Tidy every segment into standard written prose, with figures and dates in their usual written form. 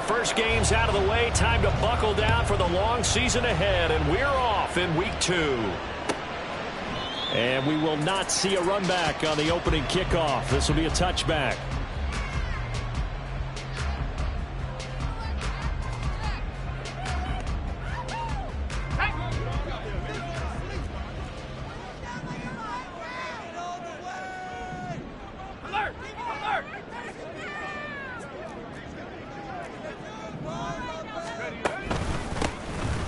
first game's out of the way. Time to buckle down for the long season ahead, and we're off in week 2. And we will not see a run back on the opening kickoff. This will be a touchback.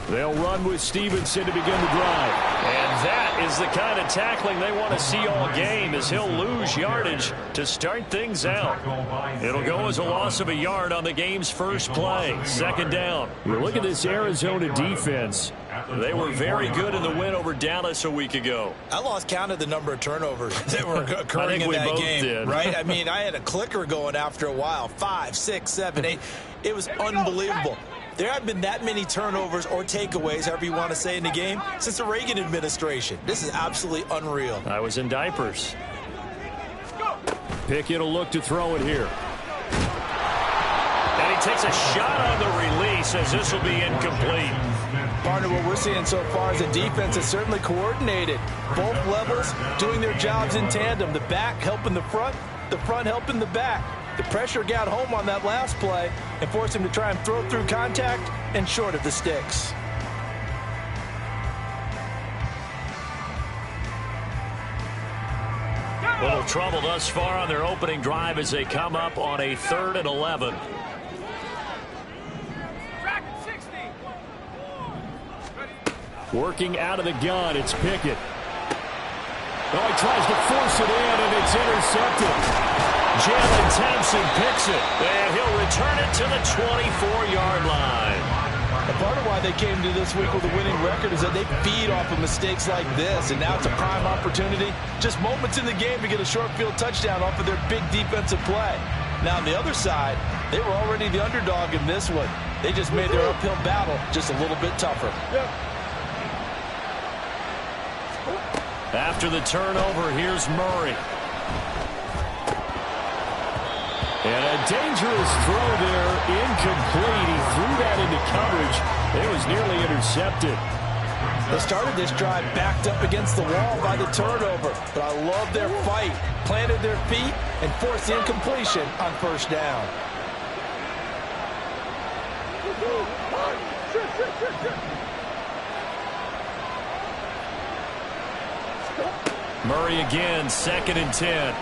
They'll run with Stevenson to begin the drive. And that is the kind of tackling they want to see all game, as he'll lose yardage to start things out. It'll go as a loss of a yard on the game's first play. Second down. You look at this Arizona defense. They were very good in the win over Dallas a week ago. I lost count of the number of turnovers that were occurring in that game. Right? I mean, I had a clicker going after a while. 5, 6, 7, 8. It was unbelievable. There haven't been that many turnovers or takeaways, however you want to say, in the game since the Reagan administration. This is absolutely unreal. I was in diapers. Pickett will look to throw it here. And he takes a shot on the release, as this will be incomplete. Partner, what we're seeing so far is the defense is certainly coordinated. Both levels doing their jobs in tandem. The back helping the front helping the back. The pressure got home on that last play and forced him to try and throw through contact and short of the sticks. Little trouble thus far on their opening drive as they come up on a 3rd and 11. Working out of the gun, it's Pickett. Oh, he tries to force it in, and it's intercepted. Jalen Thompson picks it, and he'll return it to the 24-yard line. A part of why they came to this week with a winning record is that they feed off of mistakes like this, and now it's a prime opportunity. Just moments in the game to get a short field touchdown off of their big defensive play. Now, on the other side, they were already the underdog in this one. They just made their uphill battle just a little bit tougher. Yep. After the turnover, here's Murray. And a dangerous throw there, incomplete. He threw that into coverage. It was nearly intercepted. They started this drive backed up against the wall by the turnover, but I love their fight. Planted their feet and forced the incompletion on first down. Murray again, 2nd and 10.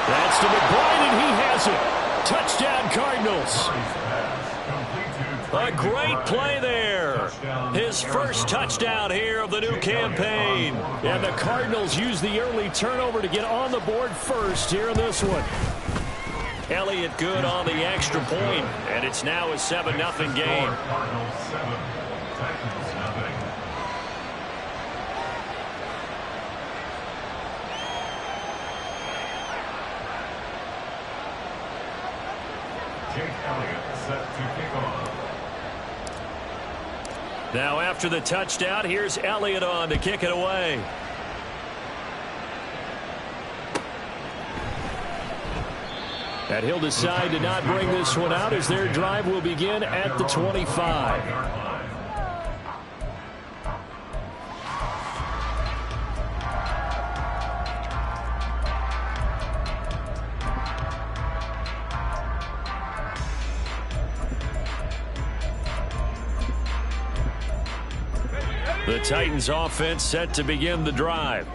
That's to McBride, and he has it. Touchdown, Cardinals. A great play there. His first touchdown here of the new campaign. And the Cardinals use the early turnover to get on the board first here in this one. Elliott good on the extra point, and it's now a 7-0 game. Now after the touchdown, here's Elliott on to kick it away. And he'll decide to not bring this one out as their drive will begin at the 25. The Titans offense set to begin the drive.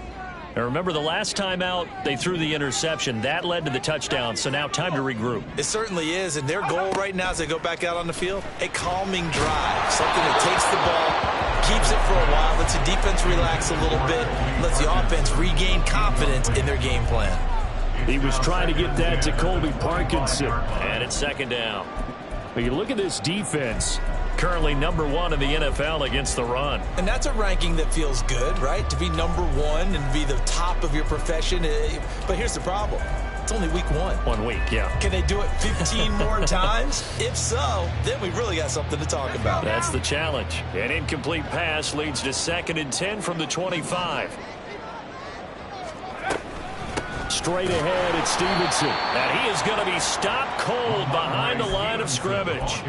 Now remember, the last time out, they threw the interception. That led to the touchdown, so now time to regroup. It certainly is, and their goal right now as they go back out on the field, a calming drive. Something that takes the ball, keeps it for a while, lets the defense relax a little bit, lets the offense regain confidence in their game plan. He was trying to get that to Colby Parkinson, and it's 2nd down. But you look at this defense. Currently #1 in the NFL against the run. And that's a ranking that feels good, right? To be #1 and be the top of your profession. But here's the problem. It's only week 1. 1 week, yeah. Can they do it 15 more times? If so, then we really got something to talk about. That's the challenge. An incomplete pass leads to 2nd and 10 from the 25. Straight ahead, it's Stevenson. And he is going to be stopped cold behind the line of scrimmage.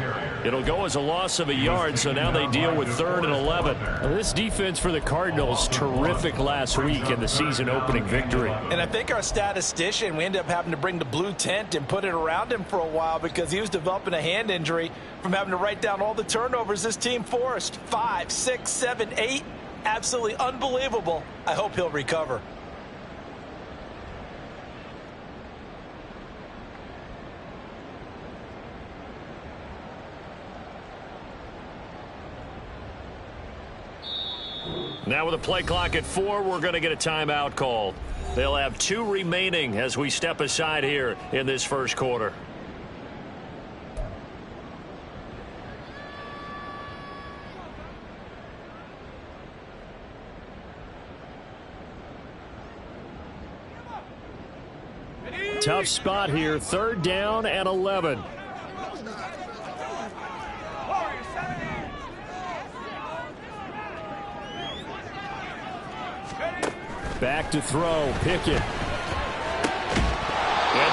It'll go as a loss of a yard, so now they deal with 3rd and 11. This defense for the Cardinals, terrific last week in the season-opening victory. And I think our statistician, we ended up having to bring the blue tent and put it around him for a while because he was developing a hand injury from having to write down all the turnovers this team forced. 5, 6, 7, 8. Absolutely unbelievable. I hope he'll recover. Now with a play clock at 4, we're going to get a timeout called. They'll have 2 remaining as we step aside here in this first quarter. Tough spot here, 3rd down and 11. Back to throw, Pickett. And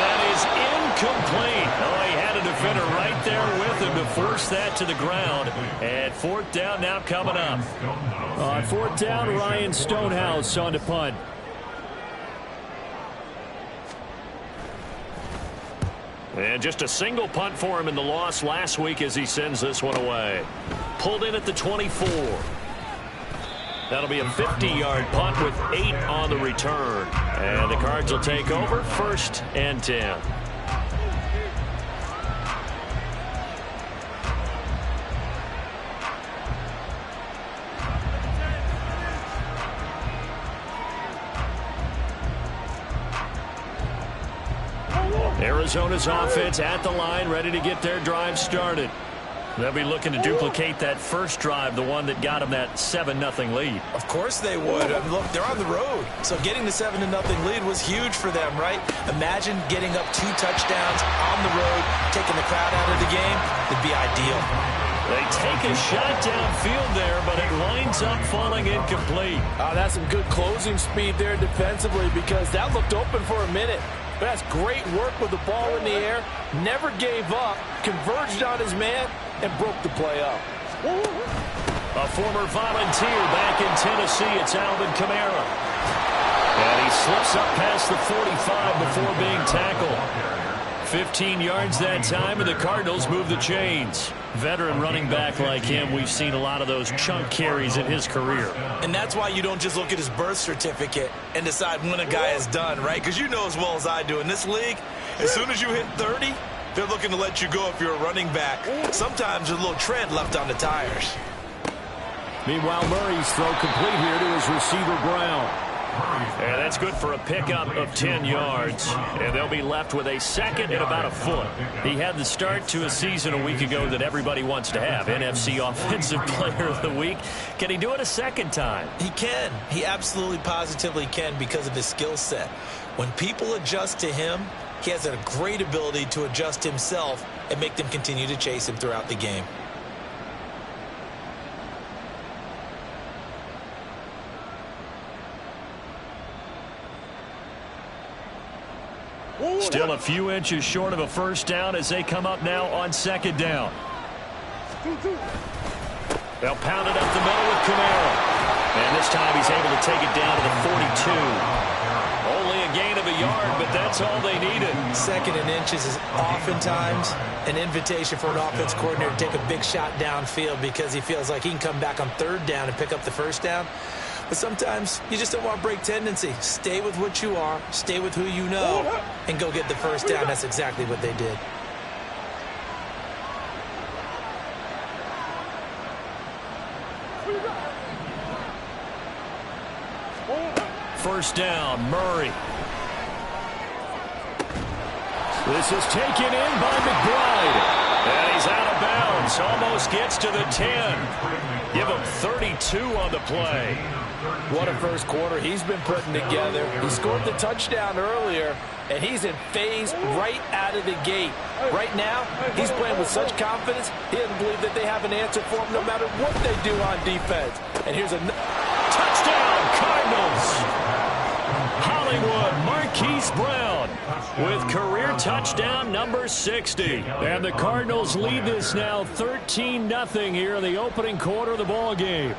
that is incomplete. Oh, he had a defender right there with him to force that to the ground. And 4th down now coming up. On 4th down, Ryan Stonehouse on to punt. And just a single punt for him in the loss last week as he sends this one away. Pulled in at the 24. That'll be a 50-yard punt with 8 on the return. And the Cards will take over 1st and 10. Arizona's offense at the line, ready to get their drive started. They'll be looking to duplicate that first drive, the one that got them that 7-0 lead. Of course they would. I mean, look, they're on the road. So getting the 7-0 lead was huge for them, right? Imagine getting up 2 touchdowns on the road, taking the crowd out of the game. It'd be ideal. They take a shot downfield there, but it winds up falling incomplete. Oh, that's some good closing speed there defensively because that looked open for a minute. But that's great work with the ball in the air. Never gave up, converged on his man, and broke the play up. A former Volunteer back in Tennessee, it's Alvin Kamara. And he slips up past the 45 before being tackled. 15 yards that time, and the Cardinals move the chains. Veteran running back like him, we've seen a lot of those chunk carries in his career. And that's why you don't just look at his birth certificate and decide when a guy is done, right? Because you know as well as I do, in this league, as soon as you hit 30, they're looking to let you go if you're a running back. Sometimes there's a little tread left on the tires. Meanwhile, Murray's throw complete here to his receiver, Brown. And that's good for a pickup of 10 yards. And they'll be left with a 2nd and about a foot. He had the start to a season a week ago that everybody wants to have. NFC Offensive Player of the Week. Can he do it a second time? He can. He absolutely positively can because of his skill set. When people adjust to him, he has a great ability to adjust himself and make them continue to chase him throughout the game. Still a few inches short of a first down as they come up now on 2nd down. They'll pound it up the middle with Kamara. And this time he's able to take it down to the 42. Only a gain of a yard, but that's all they needed. 2nd and inches is oftentimes an invitation for an offense coordinator to take a big shot downfield because he feels like he can come back on 3rd down and pick up the first down. But sometimes you just don't want to break tendency. Stay with what you are, stay with who you know, and go get the first down. That's exactly what they did. First down, Murray. This is taken in by McBride. And he's out of bounds. Almost gets to the 10. Give him 32 on the play. What a first quarter he's been putting together. He scored the touchdown earlier, and he's in phase right out of the gate. Right now, he's playing with such confidence, he doesn't believe that they have an answer for him no matter what they do on defense. And here's a touchdown, Cardinals. Hollywood, Marquise Brown with career touchdown number 60. And the Cardinals lead this now 13-0 here in the opening quarter of the ball game.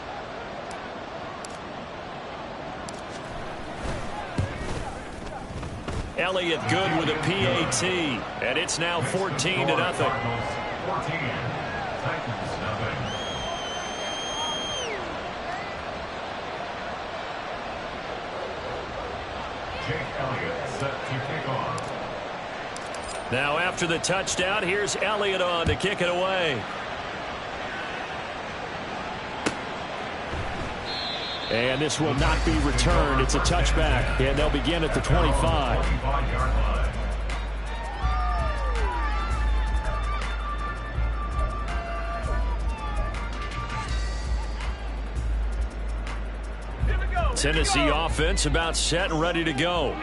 Elliott good with a PAT, and it's now 14-0. Now after the touchdown, here's Elliott on to kick it away. And this will not be returned. It's a touchback, and they'll begin at the 25. Tennessee offense about set and ready to go.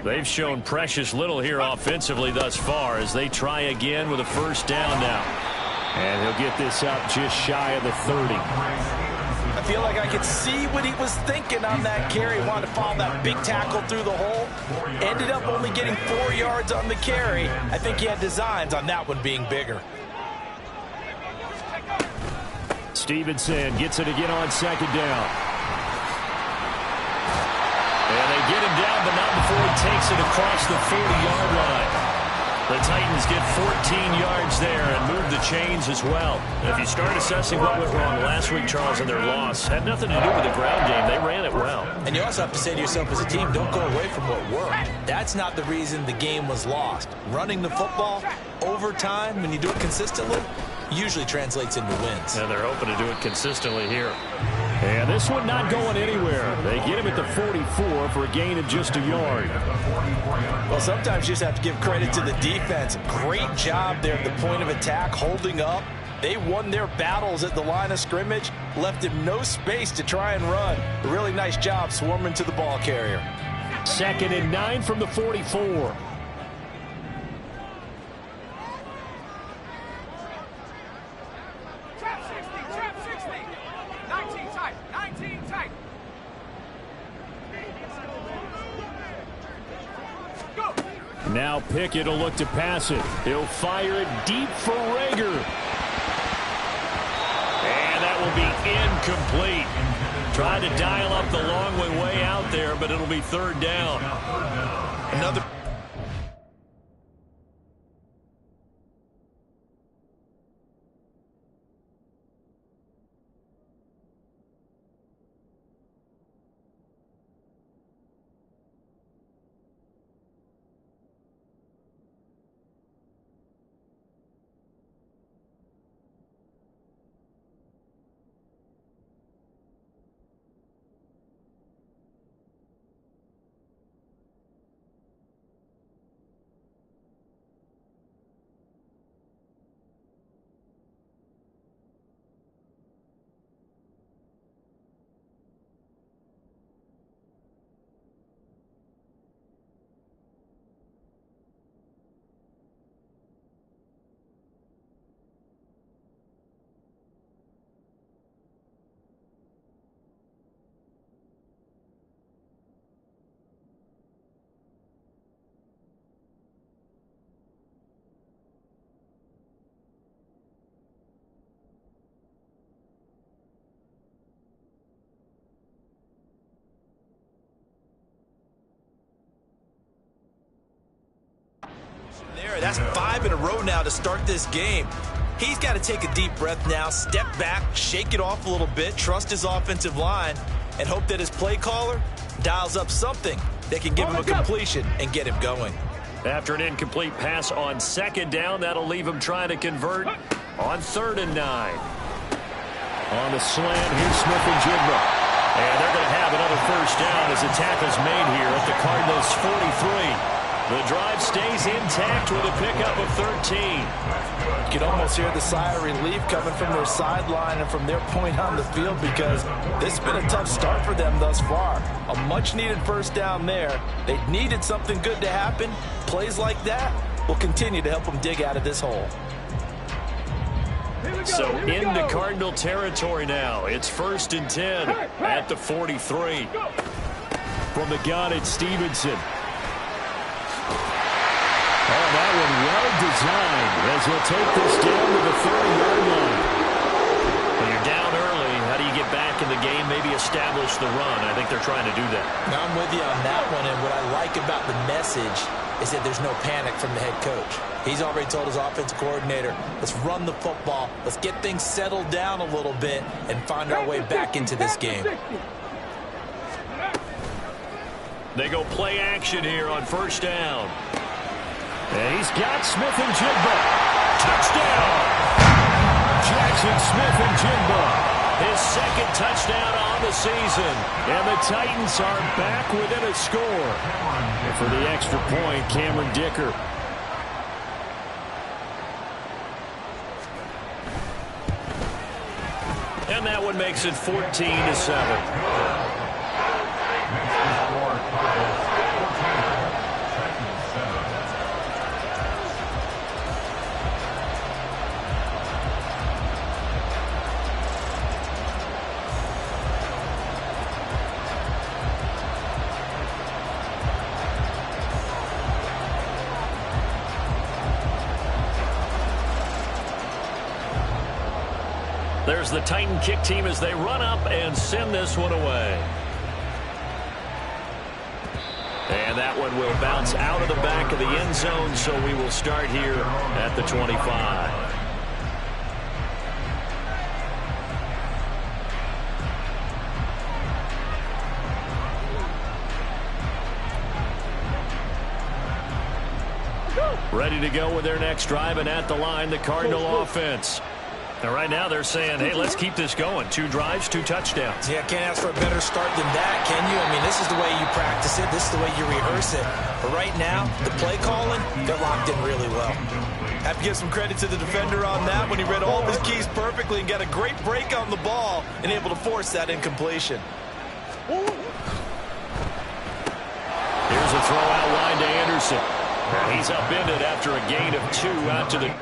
They've shown precious little here offensively thus far as they try again with a first down now. And he'll get this up just shy of the 30. I feel like I could see what he was thinking on that carry. He wanted to follow that big tackle through the hole. Ended up only getting 4 yards on the carry. I think he had designs on that one being bigger. Stevenson gets it again on second down. And they get him down, but not before he takes it across the 40-yard line. The Titans get 14 yards there and move the chains as well. If you start assessing what went wrong last week, Charles, in their loss, had nothing to do with the ground game. They ran it well. And you also have to say to yourself as a team, don't go away from what worked. That's not the reason the game was lost. Running the football over time, when you do it consistently, usually translates into wins. And they're hoping to do it consistently here. And this one not going anywhere. They get him at the 44 for a gain of just a yard. Well, sometimes you just have to give credit to the defense. Great job there at the point of attack, holding up. They won their battles at the line of scrimmage, left him no space to try and run. A really nice job swarming to the ball carrier. 2nd and 9 from the 44. Now Pickett will look to pass it. He'll fire it deep for Rager. And that will be incomplete. Tried to dial up the long way out there, but it'll be 3rd down. Another. That's 5 in a row now to start this game. He's got to take a deep breath now, step back, shake it off a little bit, trust his offensive line, and hope that his play caller dials up something that can give him a completion and get him going. After an incomplete pass on 2nd down, that'll leave him trying to convert on 3rd and 9. On the slant, here's Smith-Njigba. And they're going to have another first down as the tackle's made here at the Cardinals' 43. The drive stays intact with a pickup of 13. You can almost hear the sigh of relief coming from their sideline and from their point on the field because this has been a tough start for them thus far. A much-needed first down there. They needed something good to happen. Plays like that will continue to help them dig out of this hole. So into Cardinal territory now. It's 1st and 10 at the 43. from the gun, it's Stevenson. Oh, that one well designed as he'll take this down to the 30-yard line. When you're down early, how do you get back in the game, maybe establish the run? I think they're trying to do that. Now, I'm with you on that one, and what I like about the message is that there's no panic from the head coach. He's already told his offensive coordinator, let's run the football, let's get things settled down a little bit and find our way back into this game. They go play action here on first down. And he's got Smith and Jigba. Touchdown! Jackson Smith-Njigba, his second touchdown on the season. And the Titans are back within a score. And for the extra point, Cameron Dicker. And that one makes it 14-7. There's the Titan kick team as they run up and send this one away. And that one will bounce out of the back of the end zone, so we will start here at the 25. Ready to go with their next drive, and at the line, the Cardinal offense. And right now they're saying, hey, let's keep this going. 2 drives, 2 touchdowns. Yeah, can't ask for a better start than that, can you? I mean, this is the way you practice it. This is the way you rehearse it. But right now, the play calling, they're locked in really well. Have to give some credit to the defender on that when he read all of his keys perfectly and got a great break on the ball and able to force that incompletion. Here's a throw out line to Anderson. He's upended after a gain of 2 out to the...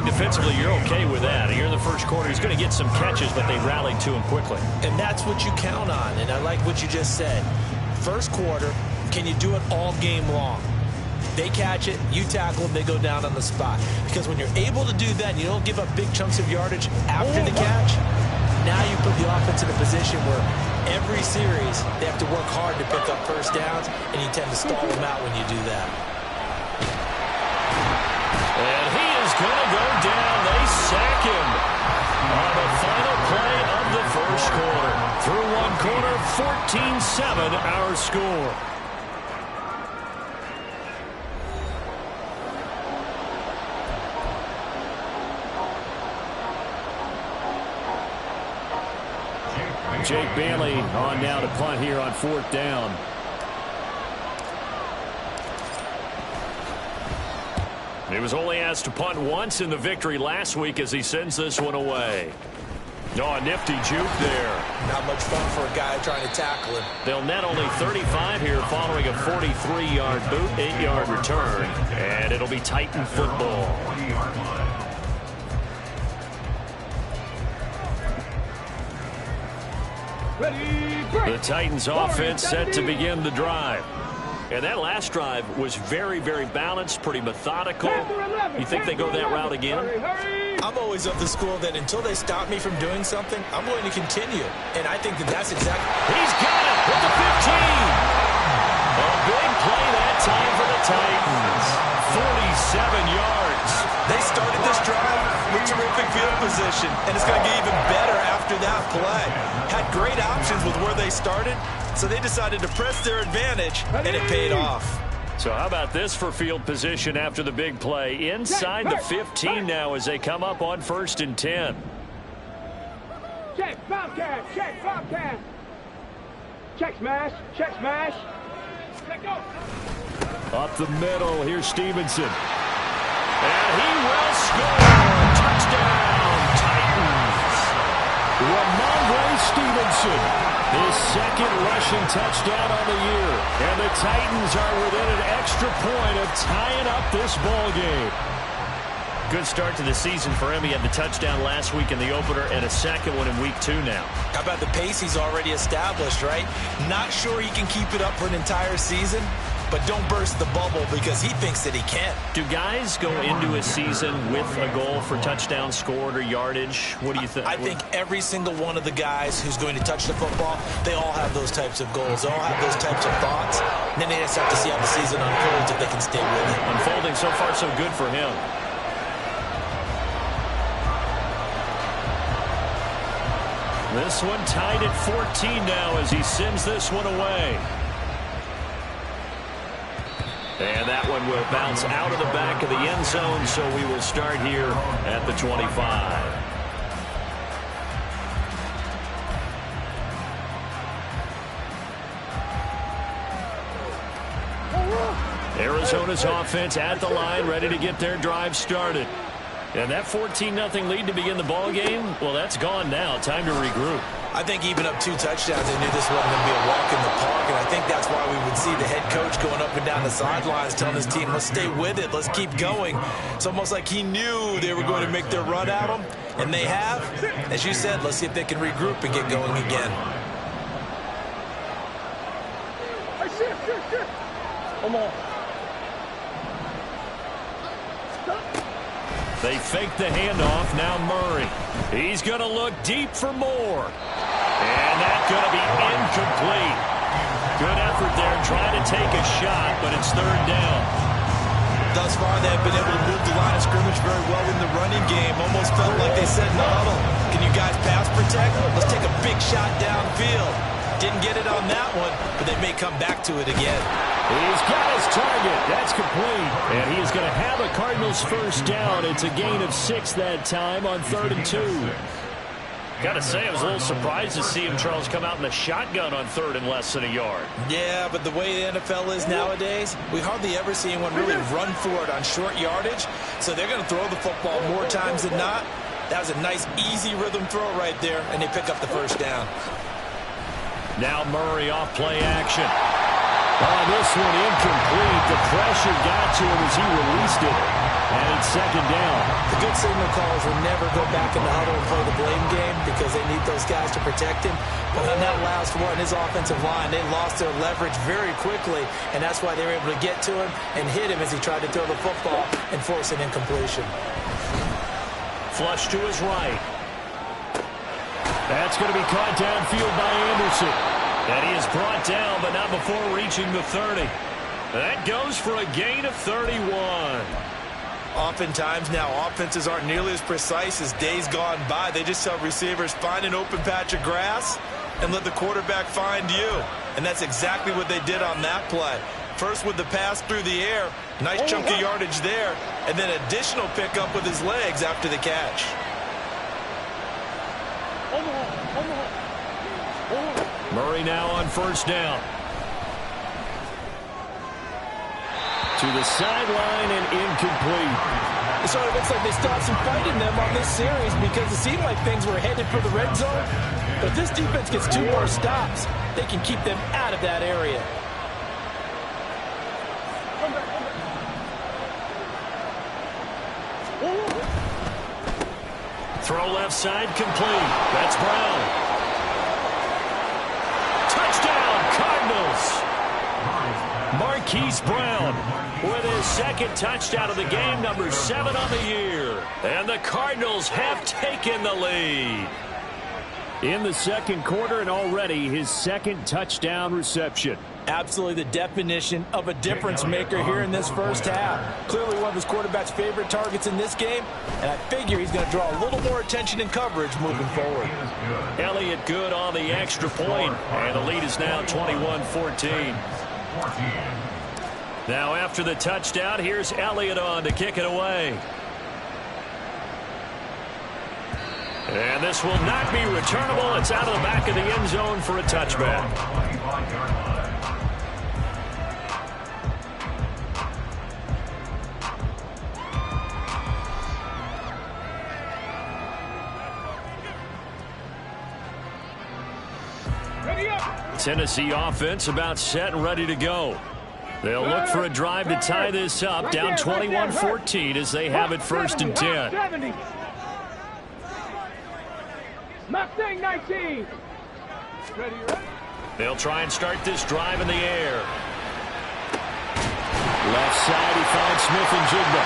Defensively, you're okay with that. Here in the first quarter, he's going to get some catches, but they rallied to him quickly. And that's what you count on, and I like what you just said. First quarter, can you do it all game long? They catch it, you tackle them, they go down on the spot. Because when you're able to do that, and you don't give up big chunks of yardage after the catch, now you put the offense in a position where every series they have to work hard to pick up first downs, and you tend to stall them out when you do that. And he is going to go down. They sack him on the final play of the first quarter. Through one quarter, 14-7 our score. Jake Bailey on now to punt here on 4th down. He was only asked to punt once in the victory last week as he sends this one away. Oh, a nifty juke there. Not much fun for a guy trying to tackle him. They'll net only 35 here following a 43-yard boot, 8-yard return, and it'll be Titan football. The Titans offense set to begin the drive. And that last drive was very, very balanced, pretty methodical. You think they go that route again? I'm always of the school that until they stop me from doing something, I'm going to continue. And I think that that's exactly... He's got it with the 15. A big play that time for the Titans. 47 yards. They started this drive with terrific field position, and it's going to get even better after that play. Had great options with where they started, so they decided to press their advantage, and it paid off. So how about this for field position after the big play? Inside the 15 now as they come up on 1st and 10. Check, Bobcat, check, Bobcat. Check smash, check smash. Let go. Up the middle, here's Stevenson. And he will score. Touchdown, Titans. Ramondre Stevenson, his 2nd rushing touchdown on the year. And the Titans are within an extra point of tying up this ball game. Good start to the season for him. He had the touchdown last week in the opener and a 2nd one in week 2 now. How about the pace he's already established, right? Not sure he can keep it up for an entire season, but don't burst the bubble because he thinks that he can. Do guys go into a season with a goal for touchdown scored or yardage? What do you think? I think every single one of the guys who's going to touch the football, they all have those types of goals. They all have those types of thoughts. And then they just have to see how the season unfolds if they can stay with it. Unfolding so far so good for him. This one tied at 14 now as he sends this one away. And that one will bounce out of the back of the end zone, so we will start here at the 25. Arizona's offense at the line, ready to get their drive started. And that 14-0 lead to begin the ball game, well, that's gone now. Time to regroup. I think even up 2 touchdowns, they knew this wasn't going to be a walk in the park, and I think that's why we would see the head coach going up and down the sidelines telling his team, let's stay with it, let's keep going. It's almost like he knew they were going to make their run at him, and they have. As you said, let's see if they can regroup and get going again. Come on. They fake the handoff. Now Murray. He's going to look deep for more. And that's going to be incomplete. Good effort there trying to take a shot, but it's 3rd down. Thus far, they've been able to move the line of scrimmage very well in the running game. Almost felt like they said in the huddle, can you guys pass protect? Let's take a big shot downfield. Didn't get it on that one, but they may come back to it again. He's got his target. That's complete. And he is going to have a Cardinals 1st down. It's a gain of 6 that time on 3rd and 2. Got to say, I was a little surprised to see him, Charles, come out in the shotgun on 3rd and less than a yard. Yeah, but the way the NFL is nowadays, we hardly ever see anyone really run for it on short yardage. So they're going to throw the football more times than not. That was a nice, easy rhythm throw right there, and they pick up the 1st down. Now Murray off play action. Oh, this one incomplete. The pressure got to him as he released it. And it's 2nd down. The good signal callers will never go back in the huddle and play the blame game because they need those guys to protect him. But on that last one, his offensive line, they lost their leverage very quickly, and that's why they were able to get to him and hit him as he tried to throw the football and force an incompletion. Flush to his right. That's going to be caught downfield by Anderson. And he is brought down, but not before reaching the 30. That goes for a gain of 31. Oftentimes now, offenses aren't nearly as precise as days gone by. They just tell receivers, find an open patch of grass and let the quarterback find you. And that's exactly what they did on that play. First with the pass through the air, nice chunk of yardage there, and then additional pickup with his legs after the catch. Murray now on first down. To the sideline and incomplete. So it looks like they still have some fight in them on this series because it seemed like things were headed for the red zone. But if this defense gets 2 more stops, they can keep them out of that area. Throw left side complete. That's Brown. Touchdown, Cardinals. Marquise Brown with his second touchdown of the game, number 7 on the year. And the Cardinals have taken the lead. In the second quarter, and already his second touchdown reception. Absolutely the definition of a difference maker here in this first half. Clearly one of his quarterback's favorite targets in this game, and I figure he's going to draw a little more attention and coverage moving forward. Elliott good on the extra point, and the lead is now 21-14. Now after the touchdown, here's Elliott on to kick it away. And this will not be returnable. It's out of the back of the end zone for a touchback. Tennessee offense about set and ready to go. They'll look for a drive to tie this up, down 21-14 as they have it first and 10. Mustang 19. They'll try and start this drive in the air. Left side, he finds Smith and Jigba.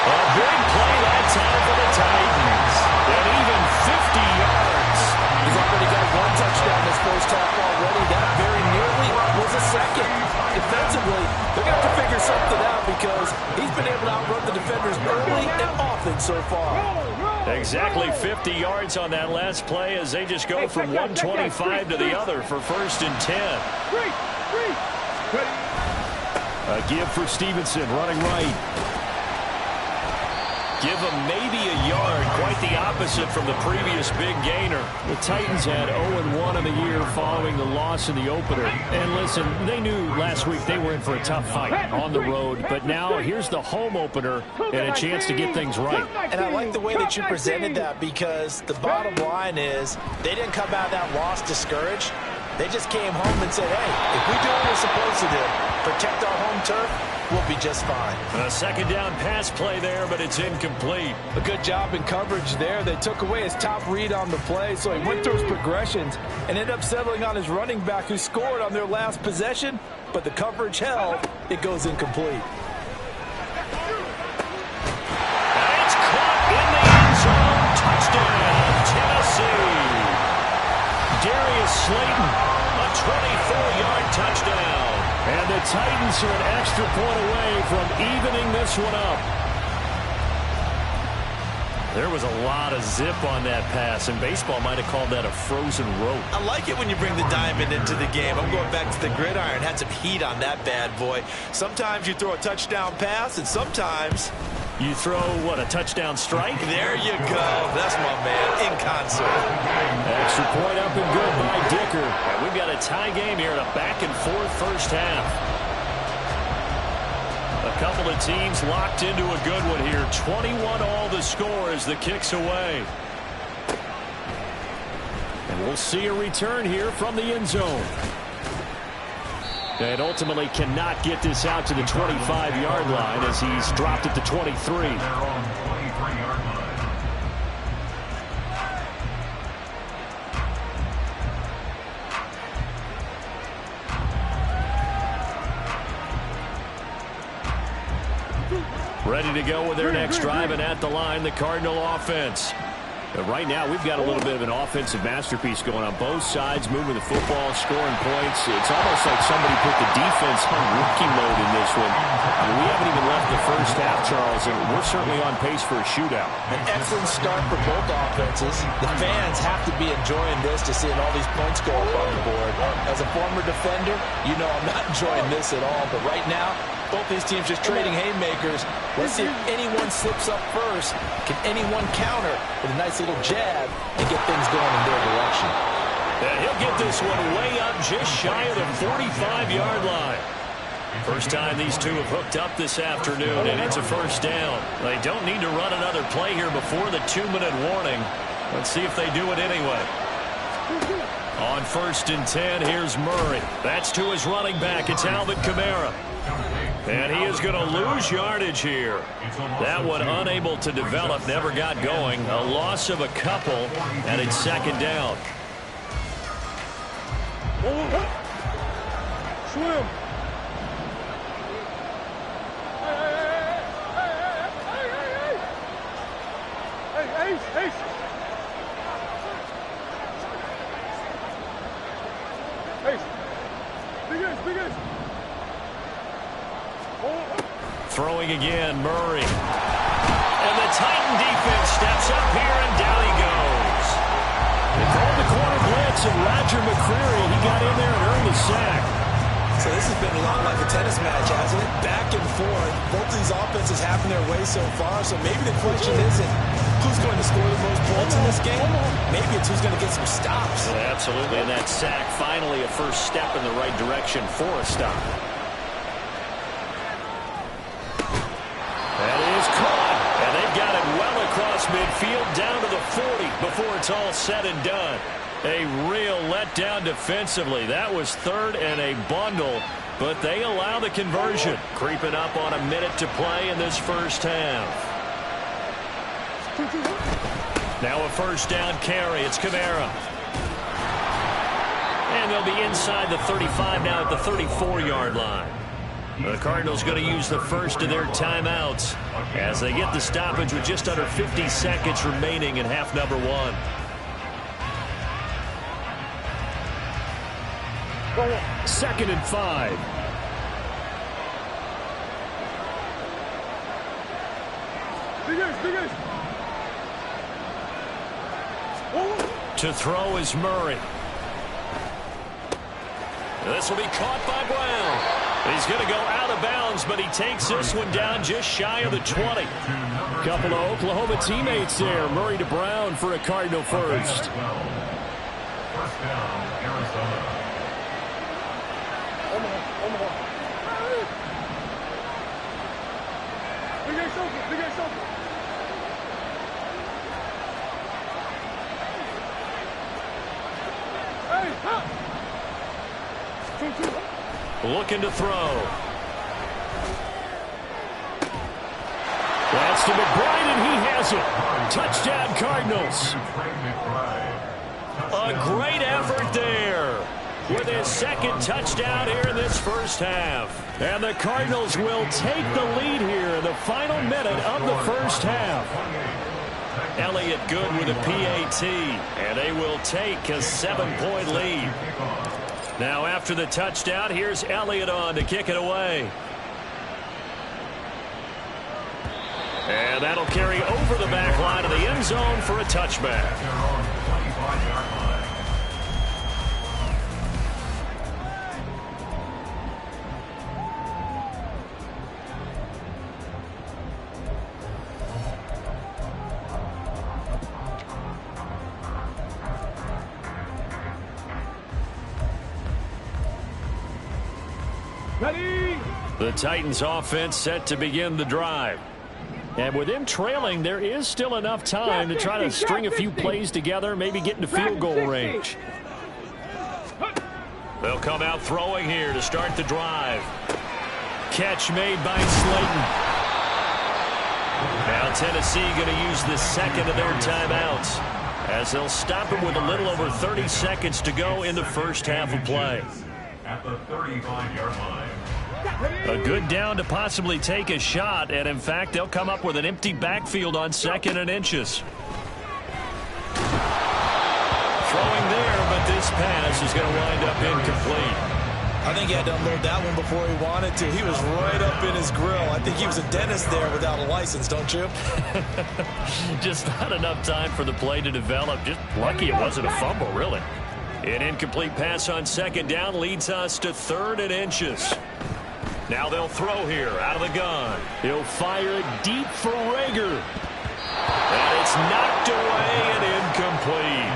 A big play that time for the Titans. And even 50 yards. He's already got 1 touchdown this first half already. That very nearly was a second. Defensively, they're going to have to figure something out because he's been able to outrun the defenders early and often so far. Exactly 50 yards on that last play as they just go from 125 to the other for first and 10. A give for Stevenson, running right. Give him maybe a yard, quite the opposite from the previous big gainer. The Titans had 0-1 in the year following the loss in the opener. And listen, they knew last week they were in for a tough fight on the road, but now here's the home opener and a chance to get things right. And I like the way that you presented that because the bottom line is they didn't come out of that loss discouraged. They just came home and said, hey, if we do what we're supposed to do, protect our home turf, we'll be just fine. A second down pass play there, but it's incomplete. A good job in coverage there. They took away his top read on the play, so he went through his progressions and ended up settling on his running back who scored on their last possession, but the coverage held. It goes incomplete. It's caught in the end zone. Touchdown, Tennessee. Darius Slayton, a 24-yard touchdown. And the Titans are an extra point away from evening this one up. There was a lot of zip on that pass, and baseball might have called that a frozen rope. I like it when you bring the diamond into the game. I'm going back to the gridiron. Had some heat on that bad boy. Sometimes you throw a touchdown pass, and sometimes you throw, what, a touchdown strike? There you go. That's my man, in concert. Extra point up and good by Dicker. And we've got a tie game here in a back-and-forth first half. A couple of teams locked into a good one here. 21-all the score as the kick's away. And we'll see a return here from the end zone. And ultimately cannot get this out to the 25-yard line as he's dropped it to 23. Ready to go with their next drive, and at the line, the Cardinal offense. But right now, we've got a little bit of an offensive masterpiece going on both sides, moving the football, scoring points. It's almost like somebody put the defense on rookie mode in this one. I mean, we haven't even left the first half, Charles, and we're certainly on pace for a shootout. An excellent start for both offenses. The fans have to be enjoying this to seeing all these points go up on the board. As a former defender, you know I'm not enjoying this at all, but right now, Both these teams just trading haymakers. Let's see if anyone slips up first. Can anyone counter with a nice little jab and get things going in their direction? And he'll get this one way up just shy of the 45-yard line. First time these two have hooked up this afternoon, and it's a first down. They don't need to run another play here before the 2-minute warning. Let's see if they do it anyway. On 1st and 10, here's Murray. That's to his running back. It's Alvin Kamara. And he is going to lose yardage here. That one unable to develop, never got going. A loss of a couple, and it's 2nd down. Swim. Hey. Big ace. Throwing again, Murray. And the Titan defense steps up here, and down he goes. They called the corner blitz, and Roger McCreary, he got in there and earned the sack. So this has been a lot like a tennis match, hasn't it? Back and forth. Both of these offenses having their way so far, so maybe the question isn't who's going to score the most points in this game. Maybe it's who's going to get some stops. Yeah, absolutely, and that sack finally a first step in the right direction for a stop. That is caught, and they've got it well across midfield down to the 40 before it's all said and done. A real letdown defensively. That was 3rd and a bundle, but they allow the conversion. Creeping up on a minute to play in this first half. Now a first down carry. It's Kamara. And they'll be inside the 35 now at the 34-yard line. The Cardinals going to use the first of their timeouts as they get the stoppage with just under 50 seconds remaining in half number 1. Second and 5. Big ace. To throw is Murray. This will be caught by Brown. He's going to go out of bounds, but he takes this one down just shy of the 20. A couple of Oklahoma teammates there. Murray to Brown for a Cardinal first. First down, Arizona. Big ace open. Looking to throw. That's to McBride, and he has it. Touchdown, Cardinals. A great effort there with his 2nd touchdown here in this first half. And the Cardinals will take the lead here in the final minute of the first half. Elliott good with a PAT, and they will take a 7-point lead. Now after the touchdown, here's Elliott on to kick it away. And that'll carry over the back line of the end zone for a touchback. Ready? The Titans offense set to begin the drive. And with them trailing, there is still enough time to try to string a few plays together, maybe get into field goal range. They'll come out throwing here to start the drive. Catch made by Slayton. Now Tennessee going to use the 2nd of their timeouts as they'll stop him with a little over 30 seconds to go in the first half of play. At the 35-yard line. A good down to possibly take a shot, and in fact, they'll come up with an empty backfield on 2nd and inches. Throwing there, but this pass is going to wind up incomplete. I think he had to unload that one before he wanted to. He was right up in his grill. I think he was a dentist there without a license, don't you? Just not enough time for the play to develop. Just lucky it wasn't a fumble, really. An incomplete pass on 2nd down leads us to 3rd and inches. Now they'll throw here out of the gun. He'll fire it deep for Rager. And it's knocked away and incomplete.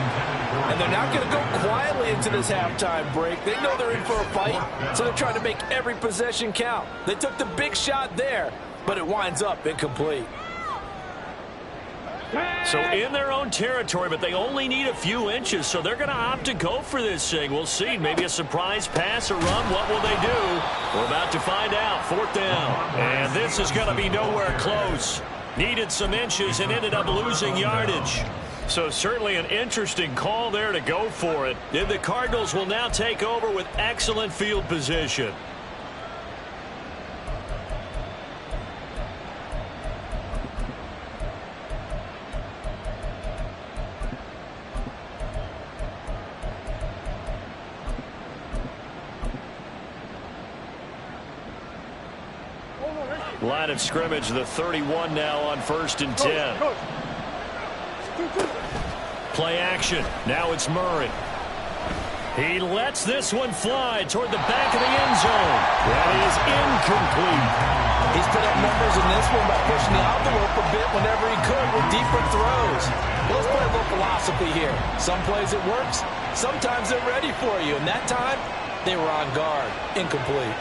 And they're not going to go quietly into this halftime break. They know they're in for a fight, so they're trying to make every possession count. They took the big shot there, but it winds up incomplete. So in their own territory, but they only need a few inches, so they're going to opt to go for this thing. We'll see. Maybe a surprise pass or run. What will they do? We're about to find out. 4th down. And this is going to be nowhere close. Needed some inches and ended up losing yardage. So certainly an interesting call there to go for it. And the Cardinals will now take over with excellent field position. Line of scrimmage, the 31 now on 1st and 10. Play action. Now it's Murray. He lets this one fly toward the back of the end zone. That is incomplete. He's put up numbers in this one by pushing the envelope a bit whenever he could with deeper throws. Let's play a little philosophy here. Some plays it works. Sometimes they're ready for you. And that time, they were on guard. Incomplete.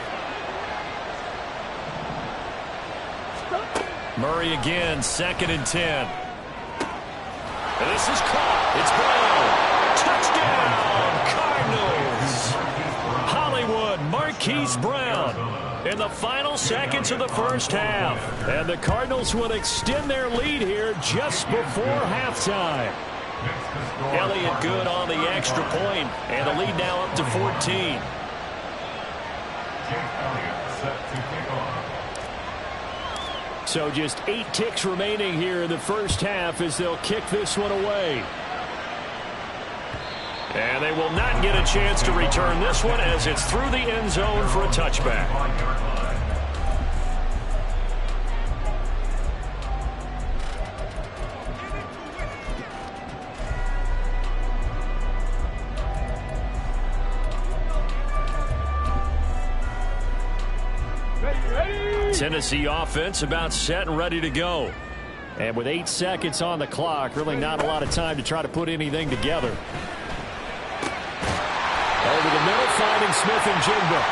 Murray again, 2nd and 10. And this is caught. It's Brown. Touchdown, Cardinals. Hollywood, Marquise Brown in the final seconds of the first half. And the Cardinals will extend their lead here just before halftime. Elliott good on the extra point, and the lead now up to 14. So just 8 ticks remaining here in the first half as they'll kick this one away. And they will not get a chance to return this one as it's through the end zone for a touchback. Tennessee offense about set and ready to go. And with 8 seconds on the clock, really not a lot of time to try to put anything together. Over the middle, finding Smith and Jigba.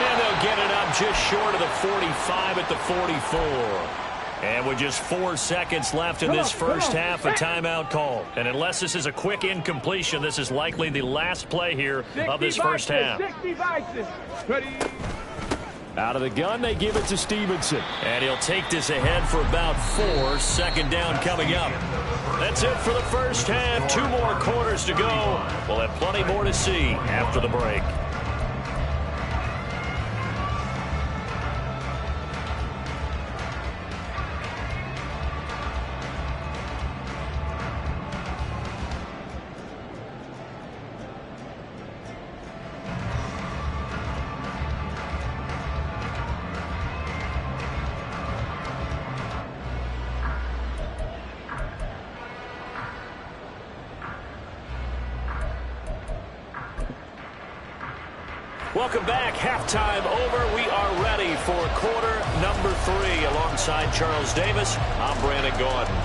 And they'll get it up just short of the 45 at the 44. And with just 4 seconds left in this first half, a timeout call. And unless this is a quick incompletion, this is likely the last play here of this first half. Out of the gun, they give it to Stevenson. And he'll take this ahead for about 4. 2nd down coming up. That's it for the first half. 2 more quarters to go. We'll have plenty more to see after the break. Welcome back. Halftime over. We are ready for quarter number 3. Alongside Charles Davis, I'm Brandon Gordon.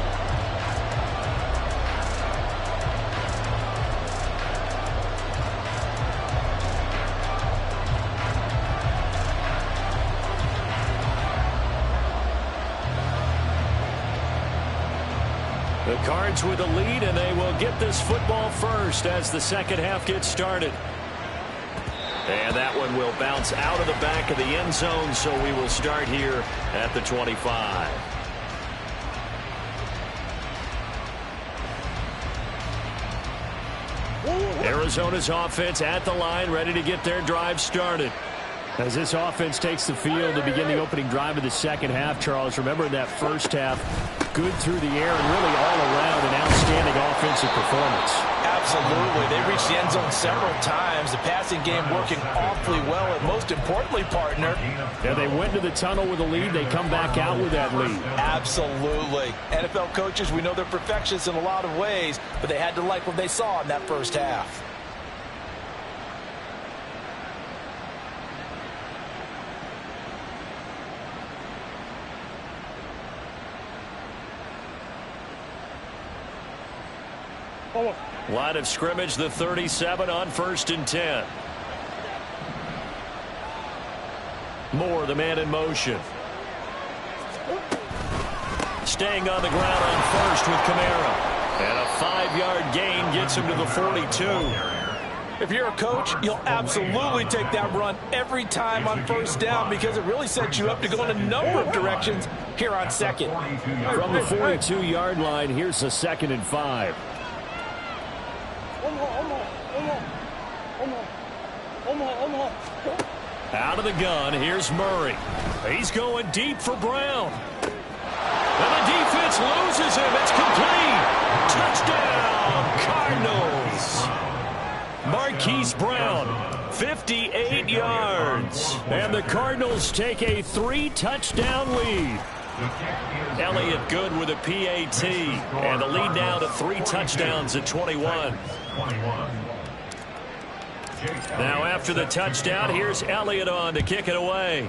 The Cards with a lead, and they will get this football first as the second half gets started. And that one will bounce out of the back of the end zone, so we will start here at the 25. Arizona's offense at the line, ready to get their drive started. As this offense takes the field to begin the opening drive of the second half, Charles, remember in that first half, good through the air and really all around an outstanding offensive performance. Absolutely. They reached the end zone several times. The passing game working awfully well, and most importantly, partner. Yeah, they went to the tunnel with a lead. They come back out with that lead. Absolutely. NFL coaches, we know they're perfectionists in a lot of ways, but they had to like what they saw in that first half. Line of scrimmage, the 37 on 1st and 10. Moore, the man in motion. Staying on the ground on 1st with Kamara. And a 5-yard gain gets him to the 42. If you're a coach, you'll absolutely take that run every time on 1st down because it really sets you up to go in a number of directions here on 2nd. From the 42-yard line, here's a 2nd and 5. Out of the gun, here's Murray. He's going deep for Brown. And the defense loses him. It's complete. Touchdown, Cardinals. Marquise Brown, 58 yards. And the Cardinals take a 3-touchdown lead. Elliott good with a PAT. And the lead now to 3 touchdowns at 21. Now after the touchdown, here's Elliott on to kick it away.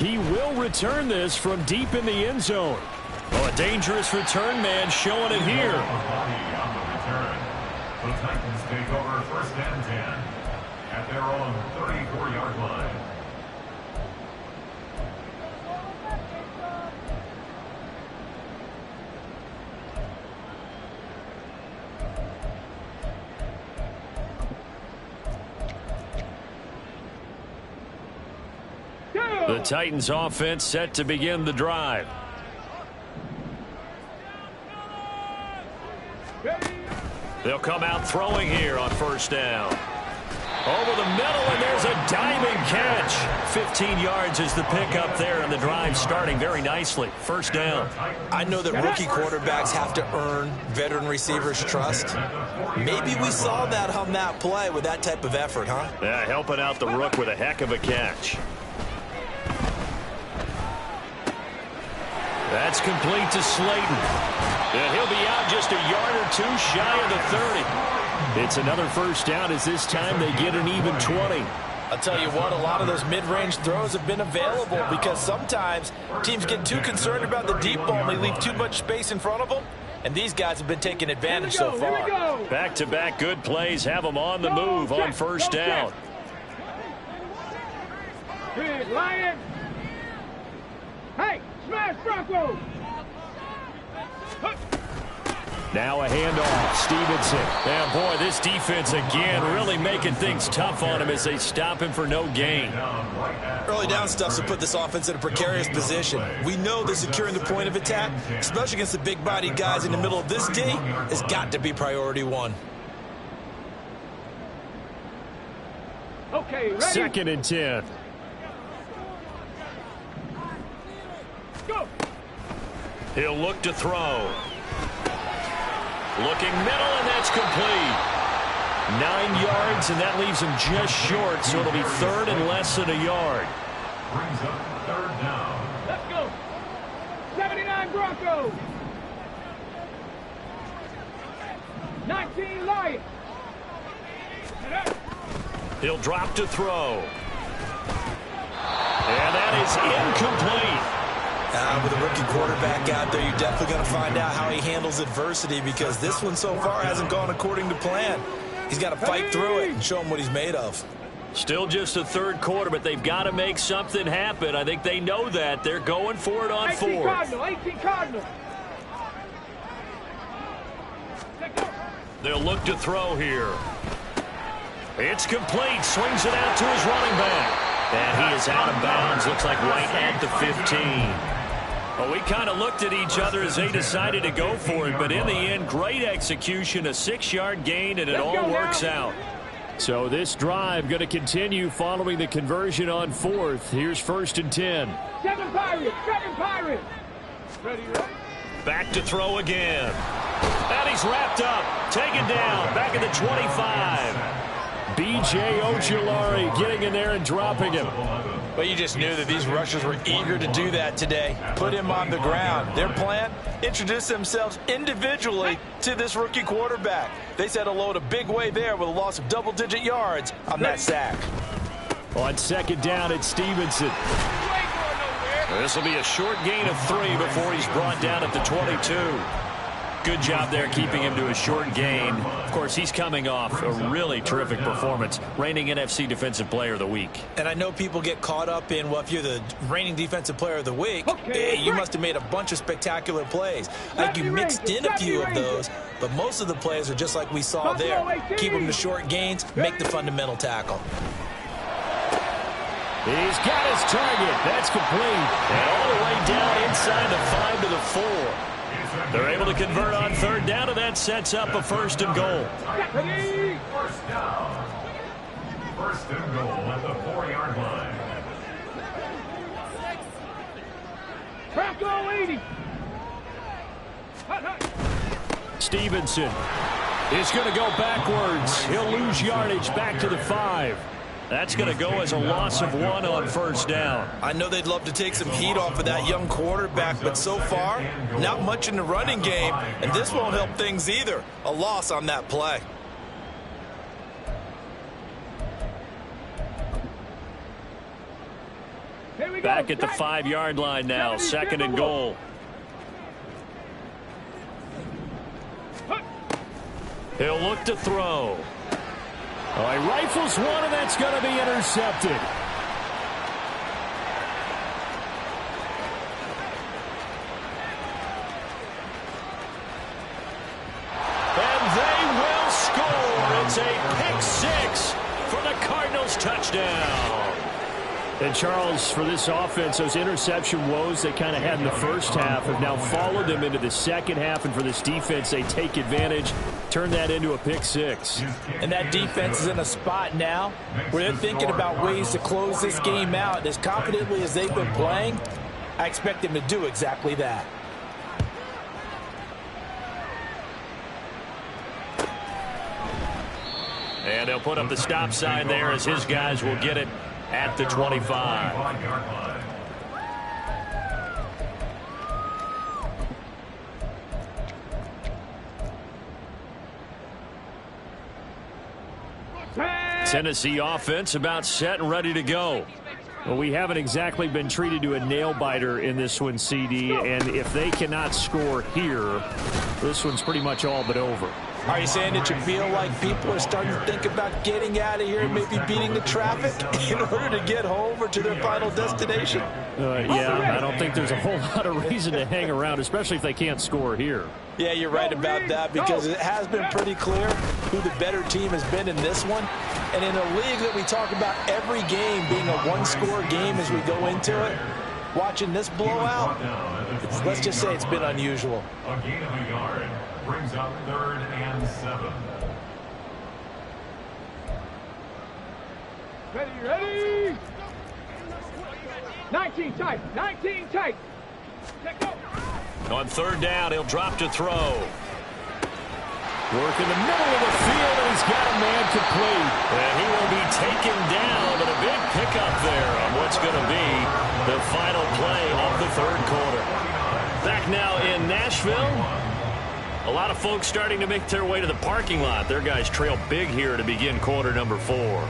He will return this from deep in the end zone. Oh, a dangerous return man showing it here. The Titans take over 1st and 10 at their own 34-yard line. The Titans offense set to begin the drive. They'll come out throwing here on 1st down. Over the middle, and there's a diving catch. 15 yards is the pickup there, and the drive starting very nicely. 1st down. I know that rookie quarterbacks have to earn veteran receivers' trust. Maybe we saw that on that play with that type of effort, huh? Yeah, helping out the rook with a heck of a catch. That's complete to Slayton. And he'll be out just a yard or 2 shy of the 30. It's another 1st down as this time they get an even 20. I'll tell you what, a lot of those mid-range throws have been available because sometimes teams get too concerned about the deep ball and they leave too much space in front of them. And these guys have been taking advantage so far. Back-to-back good plays have them on the move on 1st down. Big Lion. Hey, smash Broncos. Now a handoff. Stevenson. And boy, this defense again really making things tough on him as they stop him for no gain. Early down stuff to put this offense in a precarious position. We know that securing the point of attack, especially against the big-bodied guys in the middle of this D, has got to be priority 1. Okay, ready? 2nd and 10. Go. He'll look to throw. Looking middle, and that's complete. 9 yards, and that leaves him just short, so it'll be 3rd and less than a yard. Brings up 3rd down. Let's go. 79 Broncos. 19 Lions. He'll drop to throw. And that is incomplete. With a rookie quarterback out there, you're definitely going to find out how he handles adversity because this one so far hasn't gone according to plan. He's got to fight through it and show him what he's made of. Still just a 3rd quarter, but they've got to make something happen. I think they know that. They're going for it on 4th. 18 Cardinals. They'll look to throw here. It's complete. Swings it out to his running back. And he is out of bounds. Looks like right at the 15. Well, we kind of looked at each other as they decided to go for it. But in the end, great execution, a 6-yard gain, and it all works out. So this drive going to continue following the conversion on 4th. Here's 1st and 10. 7 Pirates. 7 Pirates. Ready, ready. Back to throw again. And he's wrapped up. Taken down. Back at the 25. B.J. Ojulari getting in there and dropping him. But you just knew that these rushers were eager to do that today. Put him on the ground. Their plan, introduce themselves individually to this rookie quarterback. They said hello to Big Way there with a loss of double-digit yards on that sack. On 2nd down, it's Stevenson. This will be a short gain of 3 before he's brought down at the 22. Good job there keeping him to a short gain. Of course, he's coming off a really terrific performance, reigning NFC Defensive Player of the Week. And I know people get caught up in, well, if you're the reigning Defensive Player of the Week, you must have made a bunch of spectacular plays. I think you mixed in a few of those, but most of the plays are just like we saw there. Keep them to short gains, make the fundamental tackle. He's got his target. That's complete. And all the way down inside the 5 to the 4. They're able to convert on 3rd down, and that sets up a 1st and goal. First down. 1st and goal at the 4-yard line. Bronco 80. Stevenson is going to go backwards. He'll lose yardage back to the 5. That's going to go as a loss of 1 on 1st down. I know they'd love to take some heat off of that young quarterback, but so far, not much in the running game, and this won't help things either. A loss on that play. Back at the 5-yard line now, 2nd and goal. He'll look to throw. Oh, he rifles one, and that's going to be intercepted. And they will score. It's a pick 6 for the Cardinals touchdown. And, Charles, for this offense, those interception woes they kind of had in the first half have now followed them into the second half. And for this defense, they take advantage, turn that into a pick 6. And that defense is in a spot now where they're thinking about ways to close this game out. And as confidently as they've been playing, I expect them to do exactly that. And they'll put up the stop sign there as his guys will get it at the 25. Tennessee offense about set and ready to go. Well, we haven't exactly been treated to a nail-biter in this one, CD, and if they cannot score here, this one's pretty much all but over. Are you saying that you feel like people are starting to think about getting out of here and maybe beating the traffic in order to get home or to their final destination? Yeah, I don't think there's a whole lot of reason to hang around, especially if they can't score here. Yeah, you're right about that, because it has been pretty clear who the better team has been in this one. And in a league that we talk about every game being a one-score game as we go into it, watching this blowout, let's just say it's been unusual. A gain of a yard brings up 3rd and 7. Ready. 19 tight. 19 tight. Check go. On 3rd down, he'll drop to throw. Work in the middle of the field, and he's got a man complete. And he will be taken down, but a big pickup there on what's going to be the final play of the 3rd quarter. Back now in Nashville. A lot of folks starting to make their way to the parking lot. Their guys trail big here to begin quarter number 4.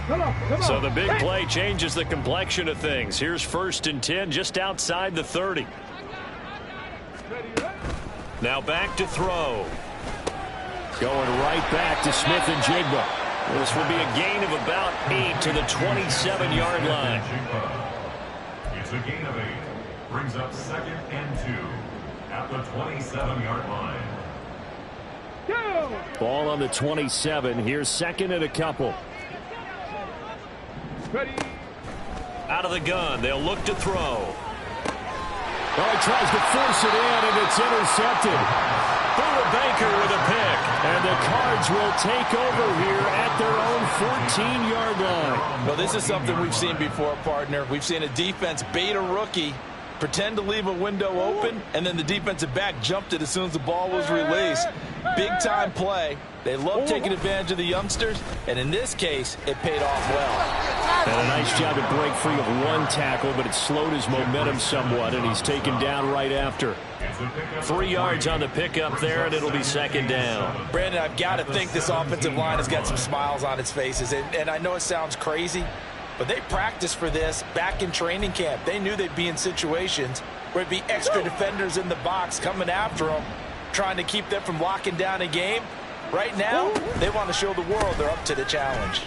Come on. So the big play changes the complexion of things. Here's 1st and 10 just outside the 30. Now back to throw. Going right back to Smith and Jigba. This will be a gain of about 8 to the 27-yard line. It's a gain of 8. Brings up 2nd and 2 at the 27-yard line. Ball on the 27. Here's 2nd and a couple. Ready. Out of the gun. They'll look to throw. Well, he tries to force it in, and it's intercepted. Buda Baker with a pick. And the Cards will take over here at their own 14-yard line. Well, this is something we've seen before, partner. We've seen a defense bait a rookie Pretend to leave a window open, and then the defensive back jumped it as soon as the ball was released. Big-time play. They love taking advantage of the youngsters, and in this case, it paid off well. And a nice job to break free of one tackle, but it slowed his momentum somewhat, and he's taken down right after. 3 yards on the pickup there, and it'll be second down. Brandon, I've got to think this offensive line has got some smiles on its faces, and I know it sounds crazy, but they practiced for this back in training camp. They knew they'd be in situations where it'd be extra defenders in the box coming after them, trying to keep them from locking down a game. Right now, they want to show the world they're up to the challenge.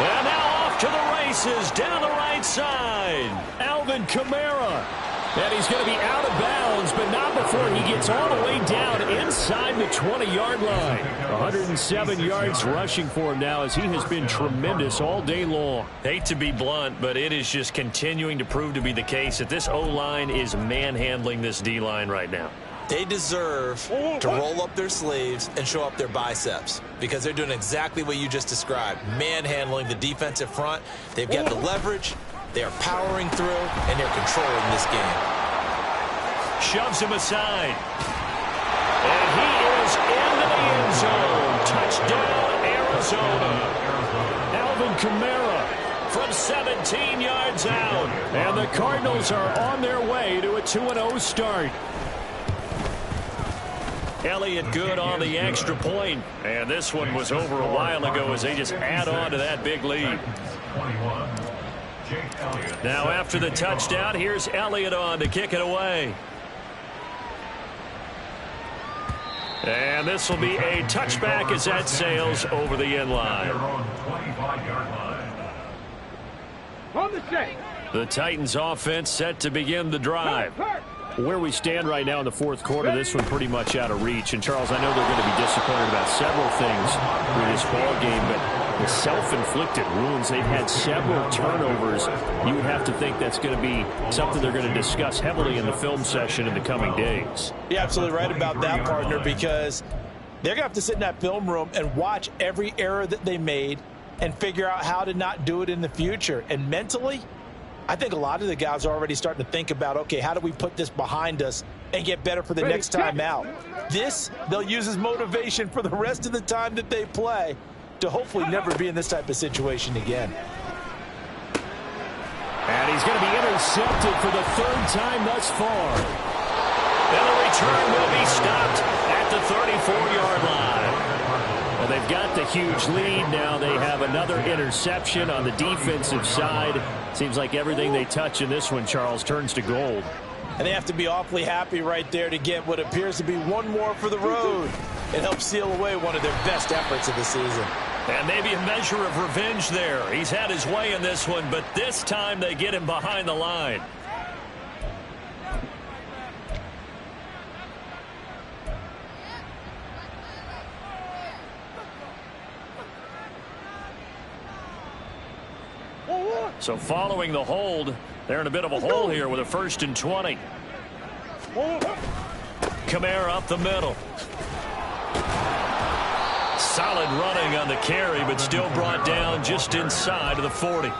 And now off to the races down the right side. Alvin Kamara. And he's going to be out of bounds, but not before he gets all the way down inside the 20-yard line. 107 yards rushing for him now as he has been tremendous all day long. Hate to be blunt, but it is just continuing to prove to be the case that this O-line is manhandling this D-line right now. They deserve to roll up their sleeves and show up their biceps because they're doing exactly what you just described, manhandling the defensive front. They've got the leverage, they are powering through, and they're controlling this game. Shoves him aside. And he is into the end zone. Touchdown, Arizona. Alvin Kamara from 17 yards out. And the Cardinals are on their way to a 2-0 start. Elliott good on the extra point. And this one was over a while ago as they just add on to that big lead. Now after the touchdown, here's Elliott on to kick it away. And this will be a touchback as that sails over the end line. On the set. The Titans offense set to begin the drive. Where we stand right now in the fourth quarter, this one pretty much out of reach. And, Charles, I know they're going to be disappointed about several things with this ball game, but the self-inflicted wounds, they've had several turnovers. You would have to think that's going to be something they're going to discuss heavily in the film session in the coming days. You're absolutely right about that, partner, because they're going to have to sit in that film room and watch every error that they made and figure out how to not do it in the future. And mentally, I think a lot of the guys are already starting to think about, okay, how do we put this behind us and get better for the next time out? This, they'll use as motivation for the rest of the time that they play to hopefully never be in this type of situation again. And he's going to be intercepted for the third time thus far. And the return will be stopped at the 34-yard line. Well, they've got the huge lead. Now they have another interception on the defensive side. Seems like everything they touch in this one, Charles, turns to gold. And they have to be awfully happy right there to get what appears to be one more for the road. It helps seal away one of their best efforts of the season. And maybe a measure of revenge there. He's had his way in this one, but this time they get him behind the line. So following the hold, they're in a bit of a hole here with a 1st and 20. Kamara up the middle. Solid running on the carry, but still brought down just inside of the 40. And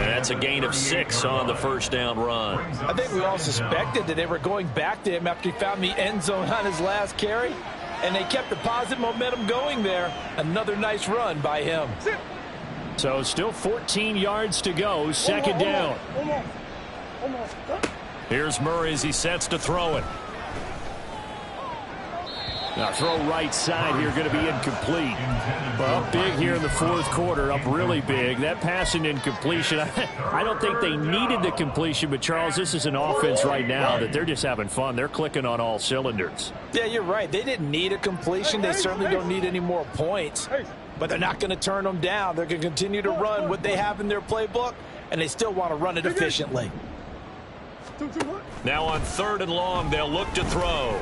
that's a gain of 6 on the first down run. I think we all suspected that they were going back to him after he found the end zone on his last carry, and they kept the positive momentum going there. Another nice run by him. So still 14 yards to go, second down. Here's Murray as he sets to throw it. Now throw right side here, going to be incomplete. Well, up big here in the fourth quarter, up really big. That pass and incompletion, I don't think they needed the completion, but Charles, this is an offense right now that they're just having fun. They're clicking on all cylinders. Yeah, you're right. They didn't need a completion. They certainly don't need any more points. But they're not going to turn them down. They're going to continue to run what they have in their playbook, and they still want to run it efficiently. Now on 3rd and long, they'll look to throw.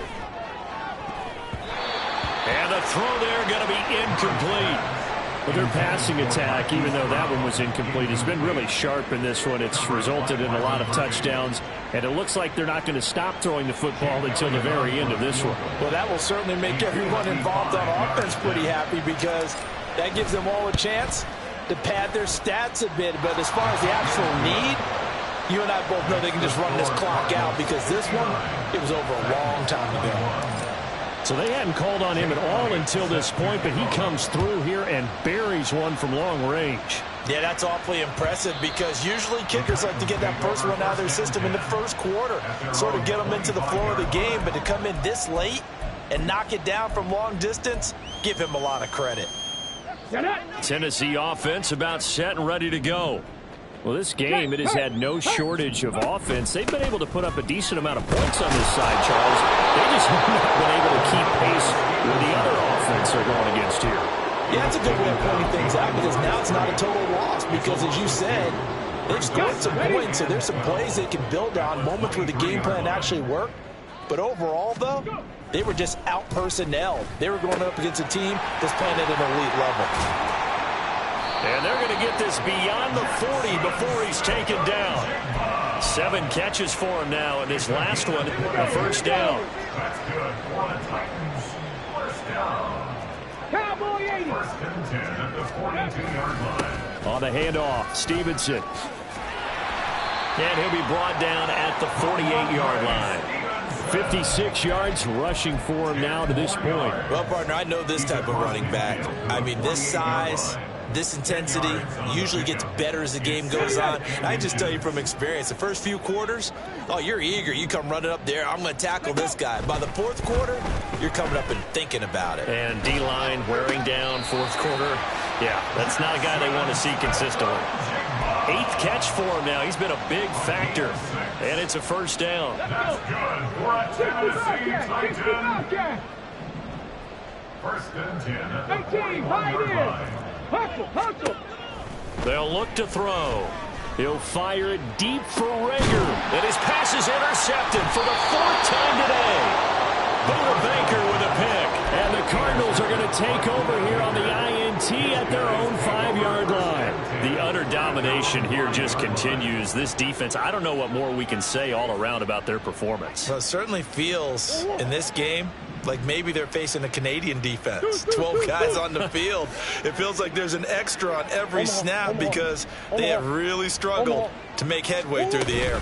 And the throw there going to be incomplete. But their passing attack, even though that one was incomplete, has been really sharp in this one. It's resulted in a lot of touchdowns, and it looks like they're not going to stop throwing the football until the very end of this one. Well, that will certainly make everyone involved on offense pretty happy because that gives them all a chance to pad their stats a bit. But as far as the actual need, you and I both know they can just run this clock out because this one, it was over a long time ago. So they hadn't called on him at all until this point, but he comes through here and buries one from long range. Yeah, that's awfully impressive because usually kickers like to get that first one out of their system in the first quarter, sort of get them into the flow of the game, but to come in this late and knock it down from long distance, give him a lot of credit. Tennessee offense about set and ready to go. Well, this game, it has had no shortage of offense. They've been able to put up a decent amount of points on this side, Charles. They just have not been able to keep pace with the other offense they're going against here. Yeah, that's a good way of pointing things out because now it's not a total loss because, as you said, they've scored some points, so there's some plays they can build on, moments where the game plan actually worked. But overall, though, they were just out-personnelled. They were going up against a team that's playing at an elite level. And they're going to get this beyond the 40 before he's taken down. 7 catches for him now, and his last one, a first down. That's good for the Titans. First down. Cowboy 80. First and 10 at the 42-yard line. On the handoff, Stevenson. And he'll be brought down at the 48-yard line. 56 yards rushing for him now to this point. Well, partner, I know this type of running back. I mean, this size, this intensity usually gets better as the game goes on. And I just tell you from experience, the first few quarters, oh, you're eager. You come running up there, I'm going to tackle this guy. By the fourth quarter, you're coming up and thinking about it. And D-line wearing down fourth quarter. Yeah, that's not a guy they want to see consistently. 8th catch for him now. He's been a big factor. And it's a first down. That's good for a Tennessee Titan. First and 10 at the 41-yard line. Hustle. They'll look to throw. He'll fire it deep for Rager. And his pass is intercepted for the 4th time today. Buda Baker with a pick. And the Cardinals are going to take over here on the INT at their own 5-yard line. The utter domination here just continues. This defense, I don't know what more we can say all around about their performance. Well, it certainly feels in this game like maybe they're facing a Canadian defense. 12 guys on the field. It feels like there's an extra on every snap because they have really struggled to make headway through the air.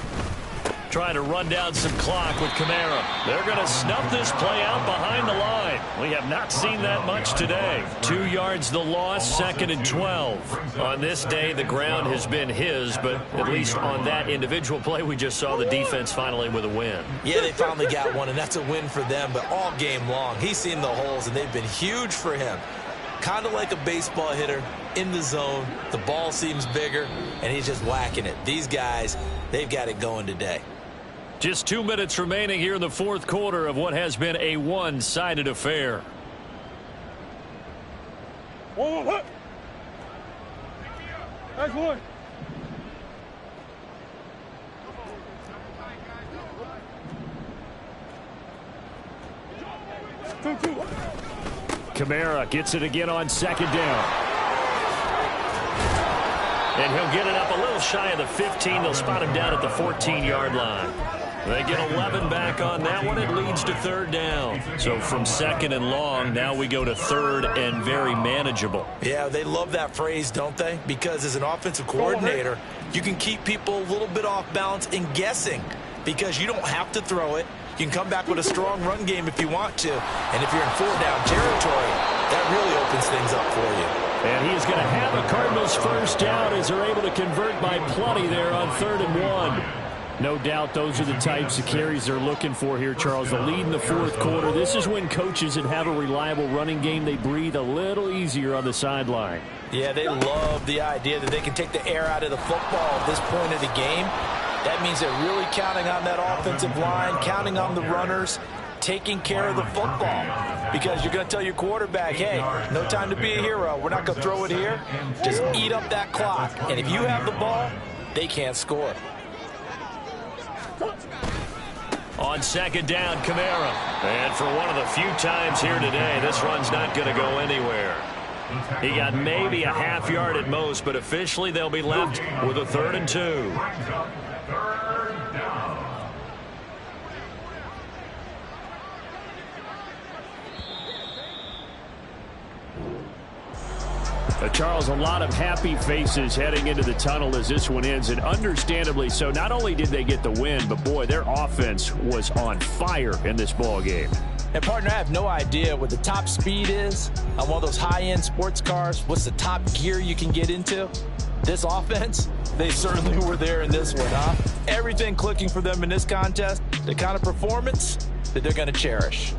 Trying to run down some clock with Kamara. They're going to snuff this play out behind the line. We have not seen that much today. 2 yards the loss, 2nd and 12. On this day, the ground has been his, but at least on that individual play, we just saw the defense finally with a win. Yeah, they finally got one, and that's a win for them, but all game long, he's seen the holes, and they've been huge for him. Kind of like a baseball hitter in the zone. The ball seems bigger, and he's just whacking it. These guys, they've got it going today. Just 2 minutes remaining here in the fourth quarter of what has been a one-sided affair. That's one. Kamara gets it again on 2nd down. And he'll get it up a little shy of the 15. They'll spot him down at the 14-yard line. They get 11 back on that one. It leads to 3rd down. So from 2nd and long, now we go to 3rd and very manageable. Yeah, they love that phrase, don't they? Because as an offensive coordinator, you can keep people a little bit off balance and guessing because you don't have to throw it. You can come back with a strong run game if you want to. And if you're in 4th-down territory, that really opens things up for you. And he is going to have a Cardinals first down as they're able to convert by plenty there on 3rd and 1. No doubt those are the types of carries they're looking for here, Charles. The lead in the fourth quarter. This is when coaches that have a reliable running game, they breathe a little easier on the sideline. Yeah, they love the idea that they can take the air out of the football at this point of the game. That means they're really counting on that offensive line, counting on the runners, taking care of the football. Because you're going to tell your quarterback, hey, no time to be a hero. We're not going to throw it here. Just eat up that clock. And if you have the ball, they can't score. On 2nd down, Kamara. And for one of the few times here today, this run's not going to go anywhere. He got maybe a half yard at most, but officially they'll be left with a 3rd and 2. 3rd down. Charles, a lot of happy faces heading into the tunnel as this one ends, and understandably so. Not only did they get the win, but boy, their offense was on fire in this ball game. And partner, I have no idea what the top speed is on one of those high-end sports cars. What's the top gear you can get into? This offense, they certainly were there in this one, huh? Everything clicking for them in this contest, the kind of performance that they're going to cherish.